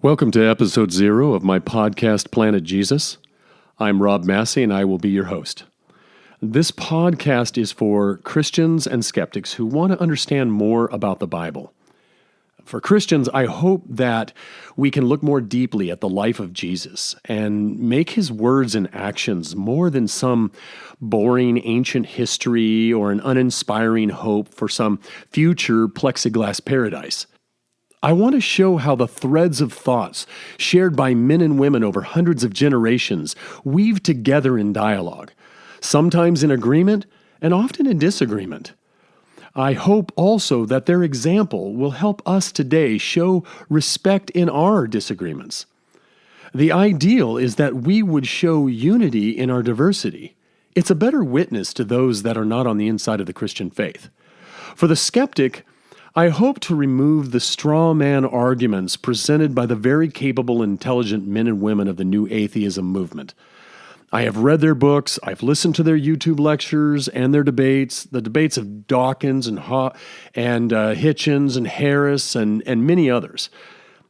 Welcome to episode 0 of my podcast, Planet Jesus. I'm Rob Massie, and I will be your host. This podcast is for Christians and skeptics who want to understand more about the Bible. For Christians, I hope that we can look more deeply at the life of Jesus and make his words and actions more than some boring ancient history or an uninspiring hope for some future plexiglass paradise. I want to show how the threads of thoughts shared by men and women over hundreds of generations weave together in dialogue, sometimes in agreement and often in disagreement. I hope also that their example will help us today show respect in our disagreements. The ideal is that we would show unity in our diversity. It's a better witness to those that are not on the inside of the Christian faith. For the skeptic, I hope to remove the straw man arguments presented by the very capable, intelligent men and women of the new atheism movement. I have read their books, I've listened to their YouTube lectures and their debates, the debates of Dawkins and Hitchens and Harris and many others.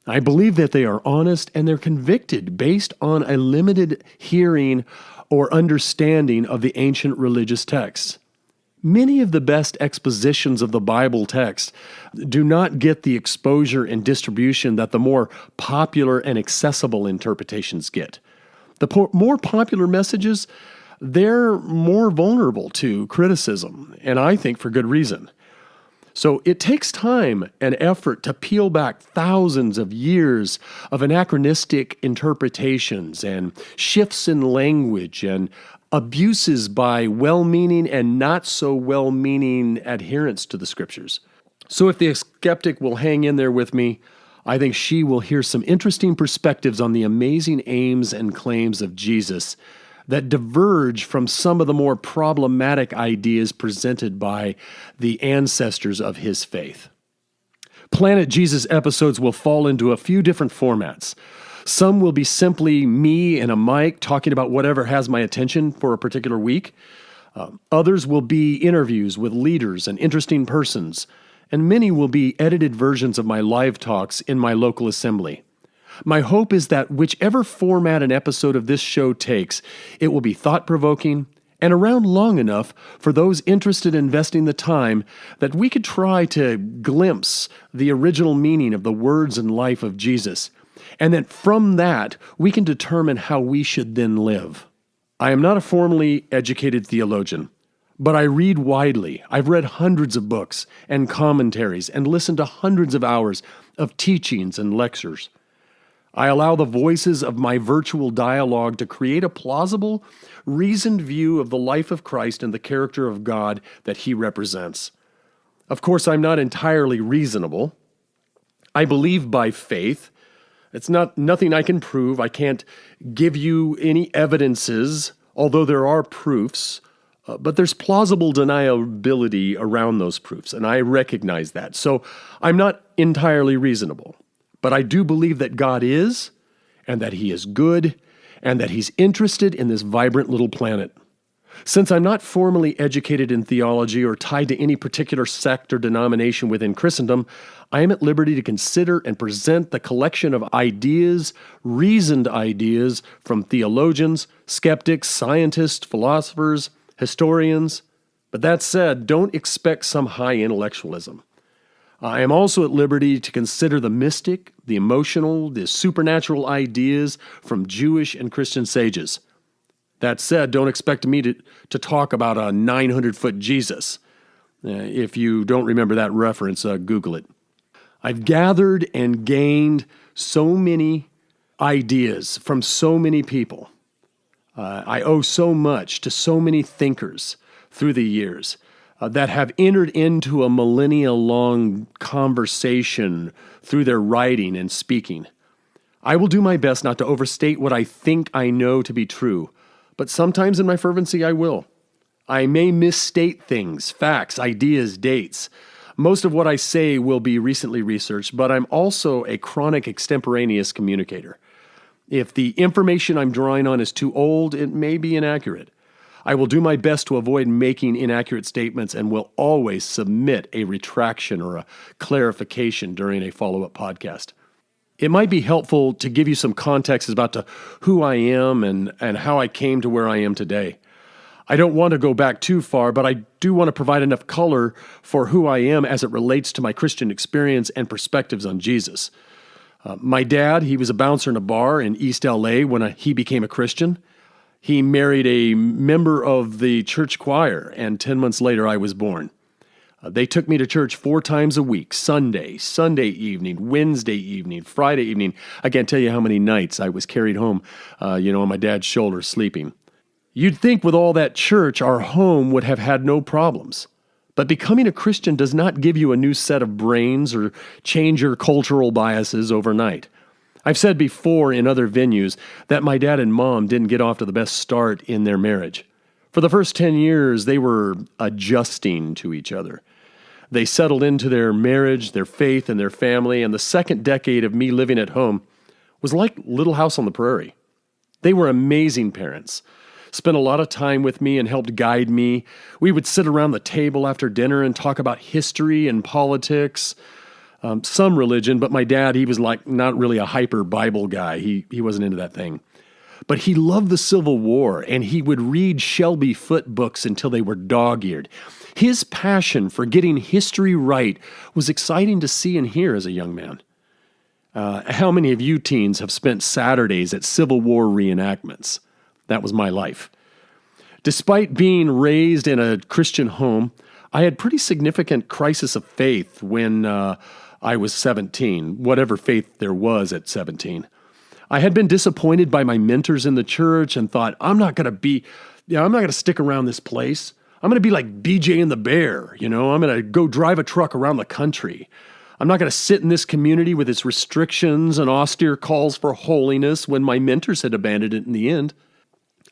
I believe that they are honest and they're convicted based on a limited hearing or understanding of the ancient religious texts. Many of the best expositions of the Bible text do not get the exposure and distribution that the more popular and accessible interpretations get. The more popular messages, they're more vulnerable to criticism, and I think for good reason. So it takes time and effort to peel back thousands of years of anachronistic interpretations and shifts in language and abuses by well-meaning and not so well-meaning adherents to the scriptures. So if the skeptic will hang in there with me, I think she will hear some interesting perspectives on the amazing aims and claims of Jesus that diverge from some of the more problematic ideas presented by the ancestors of his faith. Planet Jesus episodes will fall into a few different formats. Some will be simply me and a mic talking about whatever has my attention for a particular week. Others will be interviews with leaders and interesting persons, and many will be edited versions of my live talks in my local assembly. My hope is that whichever format an episode of this show takes, it will be thought-provoking and around long enough for those interested in investing the time that we could try to glimpse the original meaning of the words and life of Jesus, and that from that we can determine how we should then live. I am not a formally educated theologian, but I read widely. I've read hundreds of books and commentaries and listened to hundreds of hours of teachings and lectures. I allow the voices of my virtual dialogue to create a plausible, reasoned view of the life of Christ and the character of God that he represents. Of course, I'm not entirely reasonable. I believe by faith. It's nothing I can prove. I can't give you any evidences, although there are proofs. But there's plausible deniability around those proofs, and I recognize that. So I'm not entirely reasonable. But I do believe that God is, and that he is good, and that he's interested in this vibrant little planet. Since I'm not formally educated in theology or tied to any particular sect or denomination within Christendom, I am at liberty to consider and present the collection of ideas, reasoned ideas from theologians, skeptics, scientists, philosophers, historians. But that said, don't expect some high intellectualism. I am also at liberty to consider the mystic, the emotional, the supernatural ideas from Jewish and Christian sages. That said, don't expect me to talk about a 900-foot Jesus. If you don't remember that reference, Google it. I've gathered and gained so many ideas from so many people. I owe so much to so many thinkers through the years that have entered into a millennia-long conversation through their writing and speaking. I will do my best not to overstate what I think I know to be true, but sometimes in my fervency I will. I may misstate things, facts, ideas, dates. Most of what I say will be recently researched, but I'm also a chronic extemporaneous communicator. If the information I'm drawing on is too old, it may be inaccurate. I will do my best to avoid making inaccurate statements and will always submit a retraction or a clarification during a follow-up podcast. It might be helpful to give you some context about who I am and how I came to where I am today. I don't want to go back too far, but I do want to provide enough color for who I am as it relates to my Christian experience and perspectives on Jesus. My dad, he was a bouncer in a bar in East LA when he became a Christian. He married a member of the church choir, and 10 months later I was born. They took me to church 4 times a week: Sunday evening, Wednesday evening, Friday evening. I can't tell you how many nights I was carried home, on my dad's shoulder sleeping. You'd think with all that church, our home would have had no problems. But becoming a Christian does not give you a new set of brains or change your cultural biases overnight. I've said before in other venues that my dad and mom didn't get off to the best start in their marriage. For the first 10 years, they were adjusting to each other. They settled into their marriage, their faith, and their family, and the second decade of me living at home was like Little House on the Prairie. They were amazing parents. Spent a lot of time with me and helped guide me. We would sit around the table after dinner and talk about history and politics, some religion, but my dad, he was like not really a hyper Bible guy. He wasn't into that thing. But he loved the Civil War, and he would read Shelby Foote books until they were dog-eared. His passion for getting history right was exciting to see and hear as a young man. How many of you teens have spent Saturdays at Civil War reenactments? That was my life. Despite being raised in a Christian home, I had pretty significant crisis of faith when I was 17, whatever faith there was at 17. I had been disappointed by my mentors in the church and thought, I'm not going to stick around this place. I'm going to be like BJ and the Bear, I'm going to go drive a truck around the country. I'm not going to sit in this community with its restrictions and austere calls for holiness when my mentors had abandoned it in the end.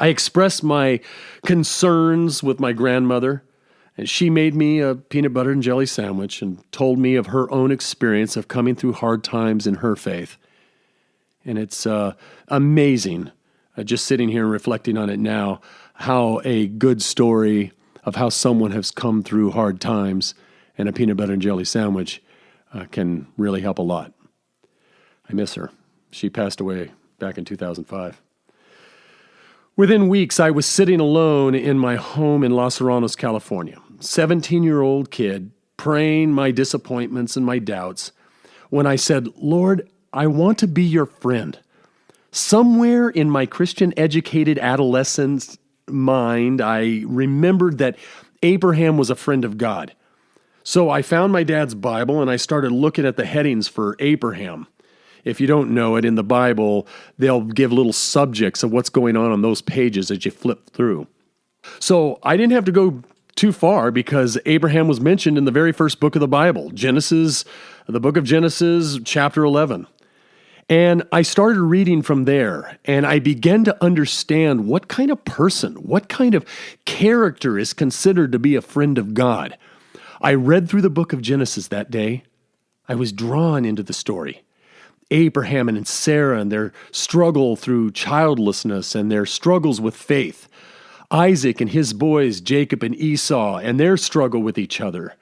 I expressed my concerns with my grandmother, and she made me a peanut butter and jelly sandwich and told me of her own experience of coming through hard times in her faith. And it's amazing, just sitting here and reflecting on it now, how a good story of how someone has come through hard times and a peanut butter and jelly sandwich can really help a lot. I miss her. She passed away back in 2005. Within weeks, I was sitting alone in my home in Los Serranos, California, 17-year-old kid, praying my disappointments and my doubts, when I said, Lord, I want to be your friend. Somewhere in my Christian-educated adolescent's mind, I remembered that Abraham was a friend of God. So I found my dad's Bible and I started looking at the headings for Abraham. If you don't know it, in the Bible, they'll give little subjects of what's going on those pages as you flip through. So I didn't have to go too far because Abraham was mentioned in the very first book of the Bible, Genesis, the book of Genesis, chapter 11. And I started reading from there, and I began to understand what kind of person, what kind of character is considered to be a friend of God. I read through the book of Genesis that day. I was drawn into the story. Abraham and Sarah and their struggle through childlessness and their struggles with faith. Isaac and his boys, Jacob and Esau, and their struggle with each other.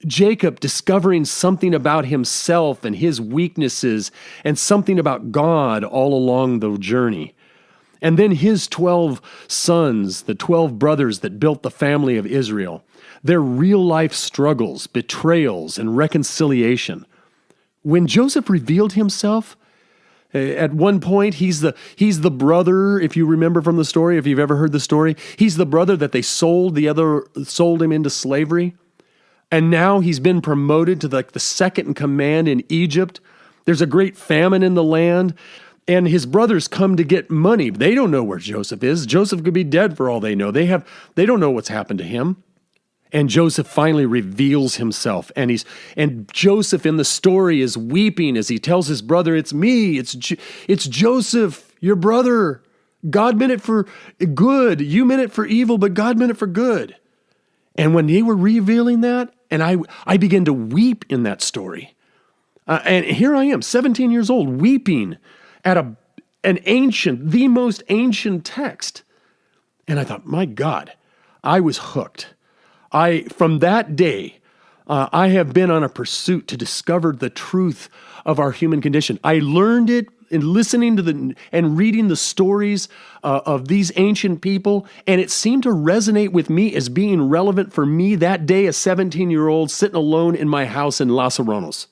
Jacob discovering something about himself and his weaknesses and something about God all along the journey. And then his 12 sons, the 12 brothers that built the family of Israel, their real-life struggles, betrayals, and reconciliation. When Joseph revealed himself, at one point, he's the brother, if you remember from the story, if you've ever heard the story, he's the brother that they sold him into slavery. And now he's been promoted to the second in command in Egypt. There's a great famine in the land, and his brothers come to get money. They don't know where Joseph is. Joseph could be dead for all they know. They don't know what's happened to him. And Joseph finally reveals himself, and Joseph in the story is weeping as he tells his brother, "It's me, it's Joseph, your brother. God meant it for good. You meant it for evil, but God meant it for good." And when they were revealing that, and I began to weep in that story. And here I am, 17 years old, weeping at the most ancient text. And I thought, my God, I was hooked. From that day, I have been on a pursuit to discover the truth of our human condition. I learned it in listening to and reading the stories of these ancient people, and it seemed to resonate with me as being relevant for me that day, a 17-year-old sitting alone in my house in Los Serranos.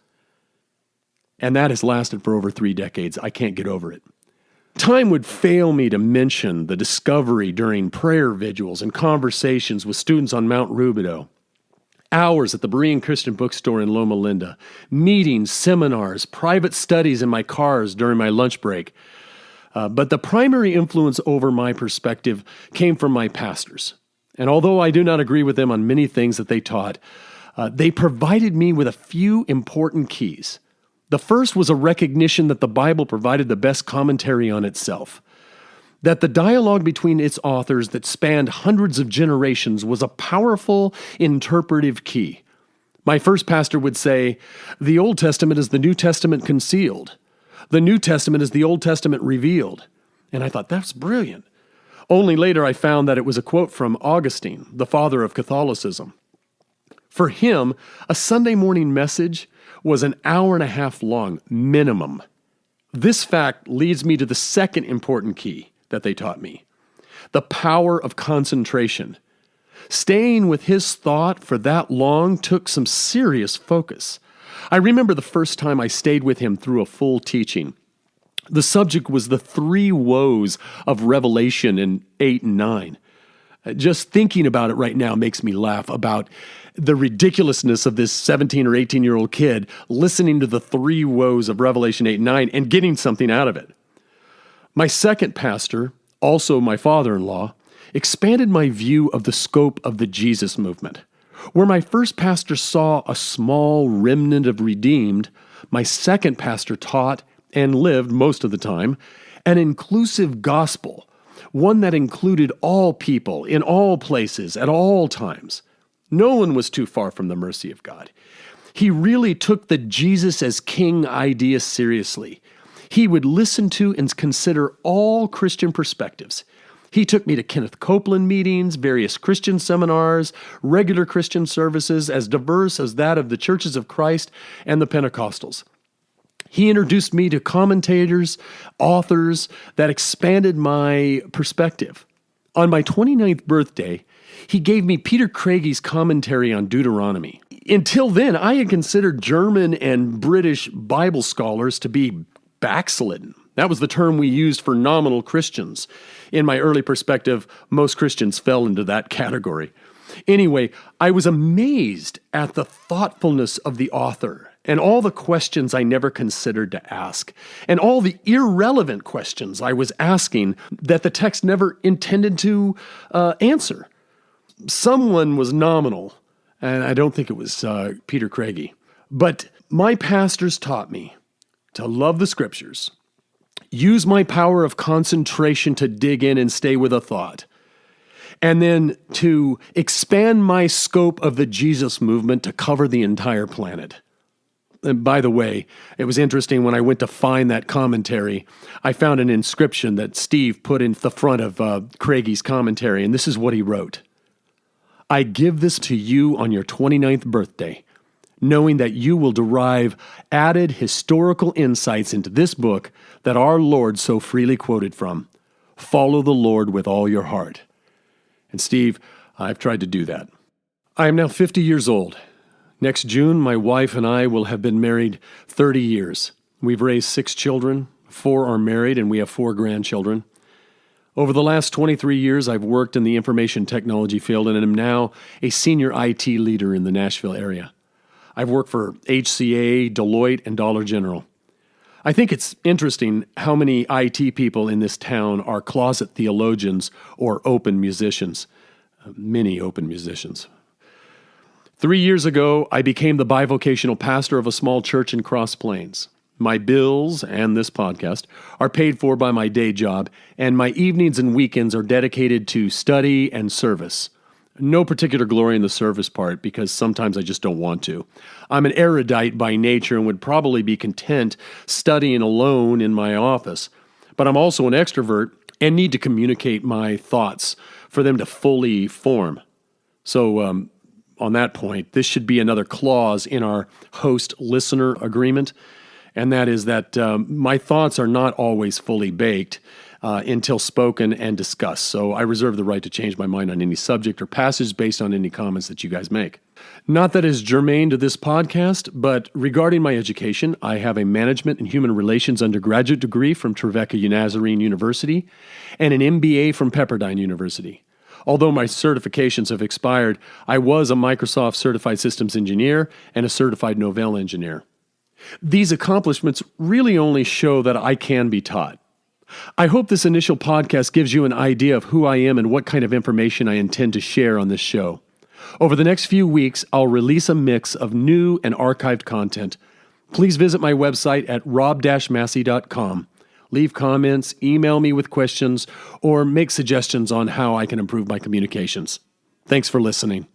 And that has lasted for over 3 decades. I can't get over it. Time would fail me to mention the discovery during prayer vigils and conversations with students on Mount Rubidoux, hours at the Berean Christian bookstore in Loma Linda, meetings, seminars, private studies in my cars during my lunch break. But the primary influence over my perspective came from my pastors. And although I do not agree with them on many things that they taught, they provided me with a few important keys. The first was a recognition that the Bible provided the best commentary on itself, that the dialogue between its authors that spanned hundreds of generations was a powerful interpretive key. My first pastor would say, the Old Testament is the New Testament concealed. The New Testament is the Old Testament revealed. And I thought, that's brilliant. Only later I found that it was a quote from Augustine, the father of Catholicism. For him, a Sunday morning message was an hour and a half long, minimum. This fact leads me to the second important key that they taught me, the power of concentration. Staying with his thought for that long took some serious focus. I remember the first time I stayed with him through a full teaching. The subject was the 3 woes of Revelation in 8 and 9. Just thinking about it right now makes me laugh about the ridiculousness of this 17 or 18-year-old kid listening to the 3 woes of Revelation 8 and 9 and getting something out of it. My second pastor, also my father-in-law, expanded my view of the scope of the Jesus movement. Where my first pastor saw a small remnant of redeemed, my second pastor taught and lived most of the time an inclusive gospel, one that included all people in all places at all times. No one was too far from the mercy of God. He really took the Jesus as king idea seriously. He would listen to and consider all Christian perspectives. He took me to Kenneth Copeland meetings, various Christian seminars, regular Christian services, as diverse as that of the Churches of Christ and the Pentecostals. He introduced me to commentators, authors that expanded my perspective. On my 29th birthday, he gave me Peter Craigy's commentary on Deuteronomy. Until then, I had considered German and British Bible scholars to be backslidden. That was the term we used for nominal Christians. In my early perspective, most Christians fell into that category. Anyway, I was amazed at the thoughtfulness of the author and all the questions I never considered to ask, and all the irrelevant questions I was asking that the text never intended to answer. Someone was nominal, and I don't think it was Peter Craigy, but my pastors taught me to love the Scriptures, use my power of concentration to dig in and stay with a thought, and then to expand my scope of the Jesus movement to cover the entire planet. And by the way, it was interesting when I went to find that commentary, I found an inscription that Steve put in the front of Craigy's commentary, and this is what he wrote. I give this to you on your 29th birthday, knowing that you will derive added historical insights into this book that our Lord so freely quoted from. Follow the Lord with all your heart. And Steve, I've tried to do that. I am now 50 years old. Next June, my wife and I will have been married 30 years. We've raised 6 children, 4 are married, and we have 4 grandchildren. Over the last 23 years, I've worked in the information technology field and am now a senior IT leader in the Nashville area. I've worked for HCA, Deloitte, and Dollar General. I think it's interesting how many IT people in this town are closet theologians or open musicians. Many open musicians. 3 years ago, I became the bivocational pastor of a small church in Cross Plains. My bills and this podcast are paid for by my day job, and my evenings and weekends are dedicated to study and service. No particular glory in the service part because sometimes I just don't want to. I'm an erudite by nature and would probably be content studying alone in my office. But I'm also an extrovert and need to communicate my thoughts for them to fully form. So on that point, this should be another clause in our host-listener agreement. and that is that my thoughts are not always fully baked until spoken and discussed. So I reserve the right to change my mind on any subject or passage based on any comments that you guys make. Not that is germane to this podcast, but regarding my education, I have a Management and Human Relations undergraduate degree from Trevecca Nazarene University and an MBA from Pepperdine University. Although my certifications have expired, I was a Microsoft Certified Systems Engineer and a Certified Novell Engineer. These accomplishments really only show that I can be taught. I hope this initial podcast gives you an idea of who I am and what kind of information I intend to share on this show. Over the next few weeks, I'll release a mix of new and archived content. Please visit my website at rob-massie.com. Leave comments, email me with questions, or make suggestions on how I can improve my communications. Thanks for listening.